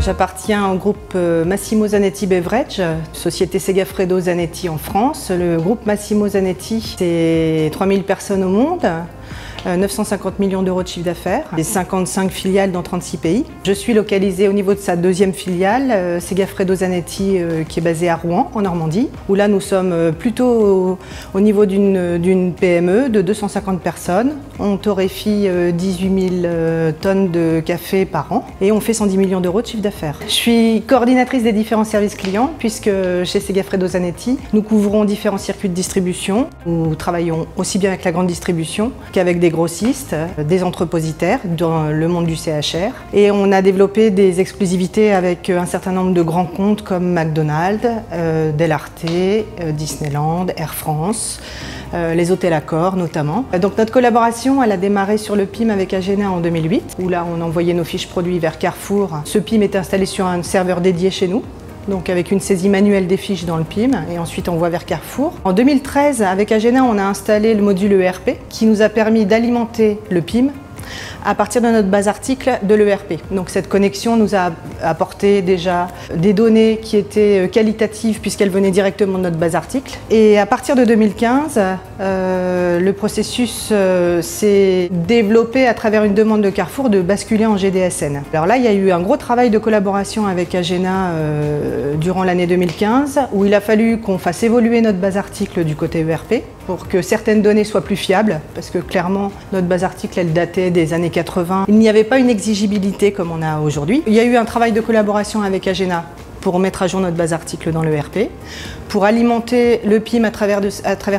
J'appartiens au groupe Massimo Zanetti Beverage, société Segafredo Zanetti en France. Le groupe Massimo Zanetti, c'est 3000 personnes au monde, 950 millions d'euros de chiffre d'affaires, et 55 filiales dans 36 pays. Je suis localisée au niveau de sa deuxième filiale, Segafredo Zanetti, qui est basée à Rouen, en Normandie, où là nous sommes plutôt au niveau d'une PME de 250 personnes. On torréfie 18 000 tonnes de café par an et on fait 110 millions d'euros de chiffre d'affaires. Je suis coordinatrice des différents services clients puisque chez Segafredo Zanetti, nous couvrons différents circuits de distribution. Nous travaillons aussi bien avec la grande distribution qu'avec des grossistes, des entrepositaires dans le monde du CHR. Et on a développé des exclusivités avec un certain nombre de grands comptes comme McDonald's, Del Arte, Disneyland, Air France, les hôtels Accor notamment. Donc notre collaboration, elle a démarré sur le PIM avec Agena en 2008, où là on envoyait nos fiches produits vers Carrefour. Ce PIM est installé sur un serveur dédié chez nous, donc avec une saisie manuelle des fiches dans le PIM et ensuite on voit vers Carrefour. En 2013, avec Agena, on a installé le module ERP qui nous a permis d'alimenter le PIM à partir de notre base article de l'ERP. Donc cette connexion nous a apporté déjà des données qui étaient qualitatives puisqu'elles venaient directement de notre base article. Et à partir de 2015, le processus s'est développé à travers une demande de Carrefour de basculer en GDSN. Alors là, il y a eu un gros travail de collaboration avec Agena durant l'année 2015 où il a fallu qu'on fasse évoluer notre base article du côté ERP pour que certaines données soient plus fiables parce que clairement notre base article elle datait des années 80. Il n'y avait pas une exigibilité comme on a aujourd'hui. Il y a eu un travail de collaboration avec Agena pour mettre à jour notre base article dans l'ERP, pour alimenter le PIM à travers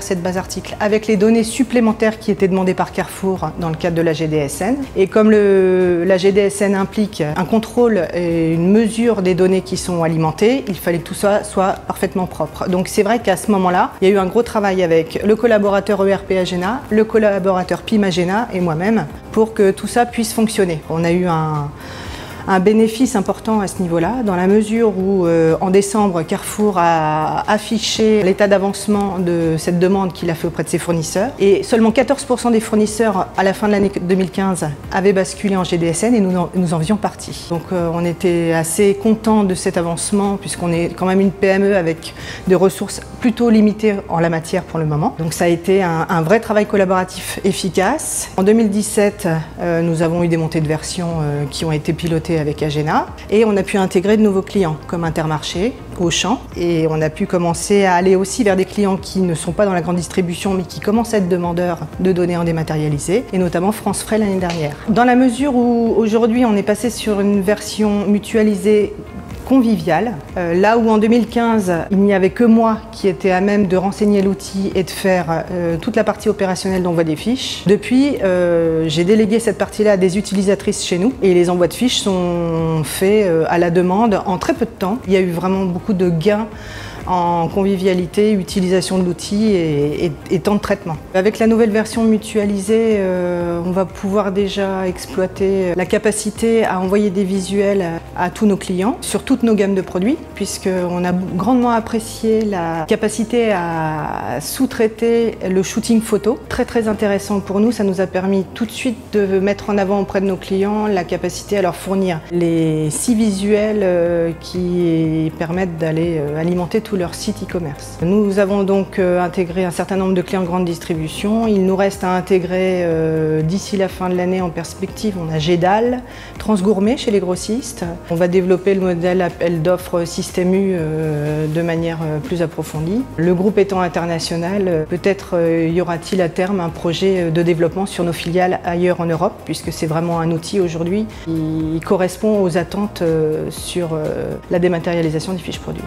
cette base article avec les données supplémentaires qui étaient demandées par Carrefour dans le cadre de la GDSN. Et comme la GDSN implique un contrôle et une mesure des données qui sont alimentées, il fallait que tout ça soit parfaitement propre. Donc c'est vrai qu'à ce moment-là, il y a eu un gros travail avec le collaborateur ERP Agena, le collaborateur PIM Agena et moi-même pour que tout ça puisse fonctionner. On a eu un bénéfice important à ce niveau-là, dans la mesure où en décembre, Carrefour a affiché l'état d'avancement de cette demande qu'il a fait auprès de ses fournisseurs. Et seulement 14% des fournisseurs, à la fin de l'année 2015, avaient basculé en GDSN et nous en faisions partie. Donc on était assez contents de cet avancement, puisqu'on est quand même une PME avec des ressources plutôt limitées en la matière pour le moment. Donc ça a été un vrai travail collaboratif efficace. En 2017, nous avons eu des montées de version qui ont été pilotées avec Agena et on a pu intégrer de nouveaux clients comme Intermarché, Auchan et on a pu commencer à aller aussi vers des clients qui ne sont pas dans la grande distribution mais qui commencent à être demandeurs de données en dématérialisé et notamment France Frais l'année dernière. Dans la mesure où aujourd'hui on est passé sur une version mutualisée convivial. Là où en 2015, il n'y avait que moi qui était à même de renseigner l'outil et de faire toute la partie opérationnelle d'envoi des fiches. Depuis, j'ai délégué cette partie-là à des utilisatrices chez nous et les envois de fiches sont faits à la demande en très peu de temps. Il y a eu vraiment beaucoup de gains en convivialité, utilisation de l'outil et temps de traitement. Avec la nouvelle version mutualisée, on va pouvoir déjà exploiter la capacité à envoyer des visuels à tous nos clients sur toutes nos gammes de produits, puisqu'on a grandement apprécié la capacité à sous-traiter le shooting photo. Très intéressant pour nous, ça nous a permis tout de suite de mettre en avant auprès de nos clients la capacité à leur fournir les 6 visuels qui permettent d'aller alimenter tout leur site e-commerce. Nous avons donc intégré un certain nombre de clients de grande distribution. Il nous reste à intégrer d'ici la fin de l'année en perspective. On a Gédal, Transgourmet chez les grossistes. On va développer le modèle appel d'offres Système U de manière plus approfondie. Le groupe étant international, peut-être y aura-t-il à terme un projet de développement sur nos filiales ailleurs en Europe, puisque c'est vraiment un outil aujourd'hui qui correspond aux attentes sur la dématérialisation des fiches produits.